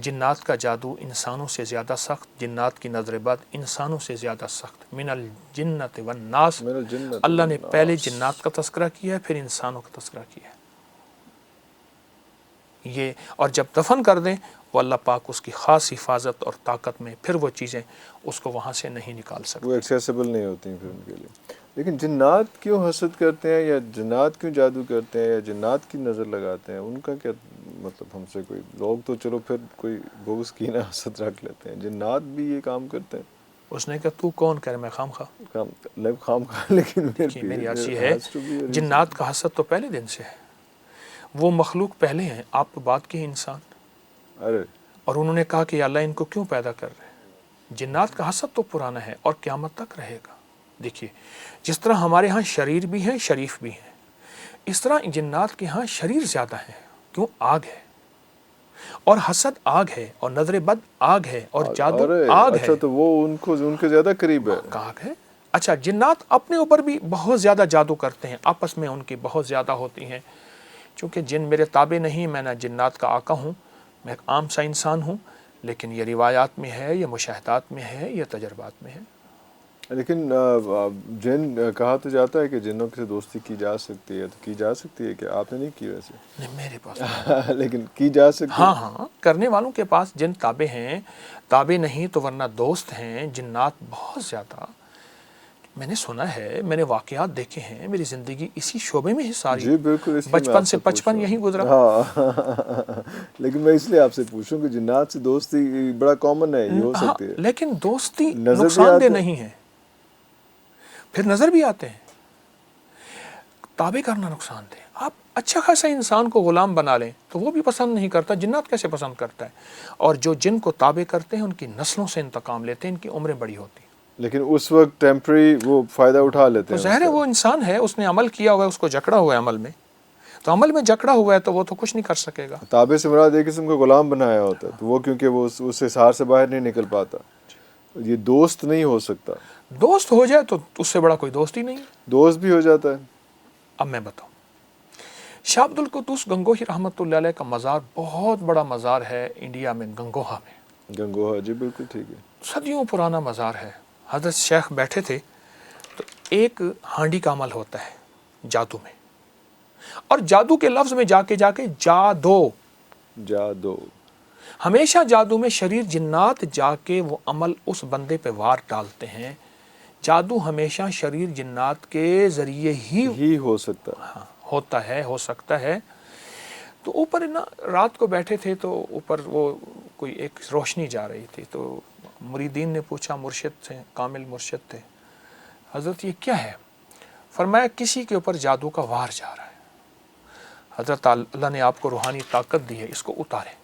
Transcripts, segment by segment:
جنات کا جادو انسانوں سے زیادہ سخت، جنات کی نظر بد انسانوں سے زیادہ سخت، من الجنت والناس، اللہ نے پہلے جنات کا تذکرہ کیا ہے پھر انسانوں کا تذکرہ کیا ہے یہ، اور جب دفن کر دیں وہ اللہ پاک اس کی خاص حفاظت اور طاقت میں پھر وہ چیزیں اس کو وہاں سے نہیں نکال سکتے، وہ ایکسیسیبل نہیں ہوتی ہیں پھر ان کے لیے۔ لیکن جنات کیوں حسد کرتے ہیں، یا جنات کیوں جادو کرتے ہیں، یا جنات کی نظر لگاتے ہیں؟ ان کا کیا مطلب ہم سے؟ کوئی لوگ تو چلو پھر کوئی بغض کینہ حسد رکھ لیتے ہیں، جنات بھی یہ کام کرتے ہیں؟ اس نے کہا تو کون کہہ رہا میں خام خواہ؟ خام خواہ، لیکن میری عرض یہ ہے جنات کا حسد تو پہلے دن سے ہے، وہ مخلوق پہلے ہیں، آپ تو بات کی انسان، ارے اور انہوں نے کہا کہ یا اللہ ان کو کیوں پیدا کر رہے ہیں؟ جنات کا حسد تو پرانا ہے اور قیامت تک رہے گا۔ دیکھیے جس طرح ہمارے ہاں شریر بھی ہیں شریف بھی ہیں، اس طرح جنات کے ہاں شریر زیادہ ہیں، کیوں؟ آگ ہے، اور حسد آگ ہے، اور نظر بد آگ ہے، اور جادو آگ ہے۔ اچھا تو وہ ان کے زیادہ قریب ہے۔ آگ ہے۔ اچھا جنات اپنے اوپر بھی بہت زیادہ جادو کرتے ہیں، آپس میں ان کی بہت زیادہ ہوتی ہیں، چونکہ جن میرے تابع نہیں، میں نہ جنات کا آقا ہوں، میں ایک عام سا انسان ہوں، لیکن یہ روایات میں ہے، یہ مشاہدات میں ہے، یہ تجربات میں ہے۔ لیکن جن کہا تو جاتا ہے کہ جنوں سے دوستی کی جا سکتی ہے، تو کی جا سکتی ہے کہ آپ نے نہیں کی ویسے؟ نہیں میرے پاس لیکن کی جا سکتی ہے؟ ہاں کرنے والوں کے پاس جن تابع ہیں، تابع نہیں تو ورنہ دوست ہیں جنات بہت زیادہ۔ میں نے سنا ہے، میں نے واقعات دیکھے ہیں، میری زندگی اسی شعبے میں ہی ساری، جی بالکل، اس لیے میں بچپن آپ سے 55 یہیں گزرا۔ ہاں لیکن میں اس لیے آپ سے پوچھوں کہ جنات سے دوستی بڑا کامن ہے، یہ ہو سکتی ہے، لیکن دوستی نظر بھی نقصان آتے دہ ہیں، نہیں ہے، پھر نظر بھی آتے ہیں۔ تابع کرنا نقصان دہ، آپ اچھا خاصا انسان کو غلام بنا لیں تو وہ بھی پسند نہیں کرتا، جنات کیسے پسند کرتا ہے؟ اور جو جن کو تابع کرتے ہیں ان کی نسلوں سے انتقام لیتے ہیں، ان کی عمریں بڑی ہوتی ہیں، لیکن اس وقت ٹیمپرری وہ فائدہ اٹھا لیتے تو ہیں۔ ظاہر ہے وہ انسان ہے، اس نے عمل کیا ہوا ہے، اس کو جکڑا ہوا ہے عمل میں، تو عمل میں جکڑا ہوا ہے تو وہ تو کچھ نہیں کر سکے گا۔ تابع سے مراد ایک قسم کا غلام بنایا ہوتا ہے، تو وہ کیونکہ وہ اس حصار سے باہر نہیں نکل پاتا، یہ دوست نہیں ہو سکتا۔ دوست ہو جائے تو اس سے بڑا کوئی دوست ہی نہیں ہے۔ دوست بھی ہو جاتا ہے۔ اب میں بتاؤں، شاہ عبد القدوس گنگوہی رحمۃ اللہ علیہ کا مزار بہت بڑا مزار ہے انڈیا میں، گنگوہا میں، گنگوہا، جی بالکل ٹھیک ہے۔ صدیوں پرانا مزار ہے۔ حضرت شیخ بیٹھے تھے تو ایک ہانڈی کا عمل ہوتا ہے جادو میں، اور جادو کے لفظ میں جا کے جادو، ہمیشہ جادو میں شریر جنات جا کے وہ عمل اس بندے پہ وار ڈالتے ہیں، جادو ہمیشہ شریر جنات کے ذریعے ہی ہو سکتا ہے، ہاں ہوتا ہے، ہو سکتا ہے۔ تو اوپر نا رات کو بیٹھے تھے تو اوپر وہ کوئی ایک روشنی جا رہی تھی، تو مریدین نے پوچھا، مرشد تھے، کامل مرشد تھے، حضرت یہ کیا ہے؟ فرمایا کسی کے اوپر جادو کا وار جا رہا ہے، حضرت اللہ نے آپ کو روحانی طاقت دی ہے، اس کو اتارے۔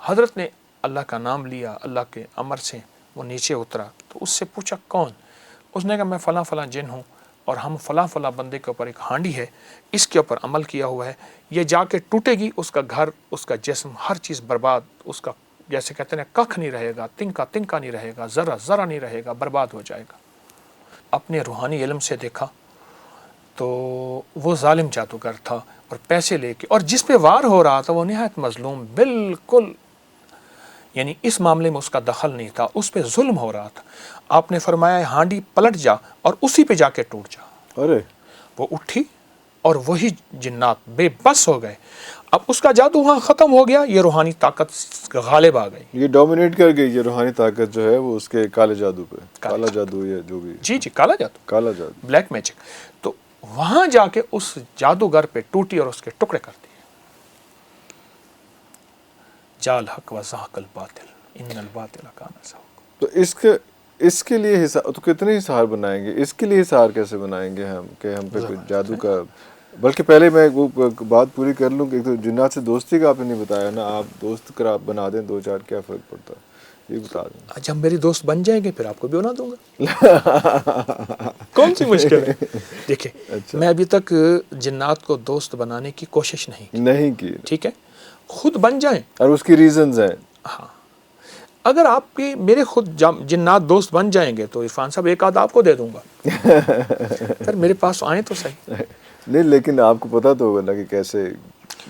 حضرت نے اللہ کا نام لیا، اللہ کے امر سے وہ نیچے اترا، تو اس سے پوچھا کون؟ اس نے کہا میں فلاں فلاں جن ہوں، اور ہم فلاں فلاں بندے کے اوپر ایک ہانڈی ہے، اس کے اوپر عمل کیا ہوا ہے، یہ جا کے ٹوٹے گی، اس کا گھر، اس کا جسم، ہر چیز برباد، اس کا جیسے کہتے ہیں ککھ نہیں رہے گا، تنکا تنکا نہیں رہے گا، ذرہ ذرہ نہیں رہے گا، برباد ہو جائے گا۔ اپنے روحانی علم سے دیکھا تو وہ ظالم جادوگر تھا، اور پیسے لے کے، اور جس پہ وار ہو رہا تھا وہ نہایت مظلوم، بالکل یعنی اس معاملے میں اس کا دخل نہیں تھا، اس پہ ظلم ہو رہا تھا۔ آپ نے فرمایا ہانڈی پلٹ جا اور اسی پہ جا کے ٹوٹ جا۔ ارے وہ اٹھی اور وہی جنات بے بس ہو گئے، اب اس کا جادو وہاں ختم ہو گیا، یہ روحانی طاقت غالب آ گئی، یہ ڈومینیٹ کر گئی، یہ روحانی طاقت جو ہے وہ اس کے کالے جادو پہ، کالا جادو یا جو بھی، جی کالا کالا جادو، بلیک میجک، تو وہاں جا کے اس جادوگر پہ ٹوٹی اور اس کے ٹکڑے کر دیے۔ جال حق و زحق الباطل ان الباطل کان زہوقا۔ تو اس کے لیے حسار تو کتنے حسار بنائیں گے؟ اس کے لیے حسار کیسے بنائیں گے ہم کہ ہم پہ کوئی جادو کا؟ بلکہ پہلے میں وہ بات پوری کر لوں کہ تو جنات سے دوستی کا آپ نے نہیں بتایا نا، آپ دوست بنا دیں دو چار، کیا فرق پڑتا ہے یہ بتا دیں۔ اچھا ہم میری دوست بن جائیں گے پھر آپ کو بھی بنا دوں گا، کون سی مشکل ہے؟ دیکھیں میں ابھی تک جنات کو دوست بنانے کی کوشش نہیں کی، ٹھیک ہے، خود بن جائیں، اور اس کی ریزنز ہیں۔ ہاں اگر آپ کے میرے خود جنات دوست بن جائیں گے تو عرفان صاحب ایک آدھ آپ کو دے دوں گا، پھر میرے پاس آئیں تو صحیح۔ نہیں لیکن آپ کو پتا تو ہوگا نا کہ کیسے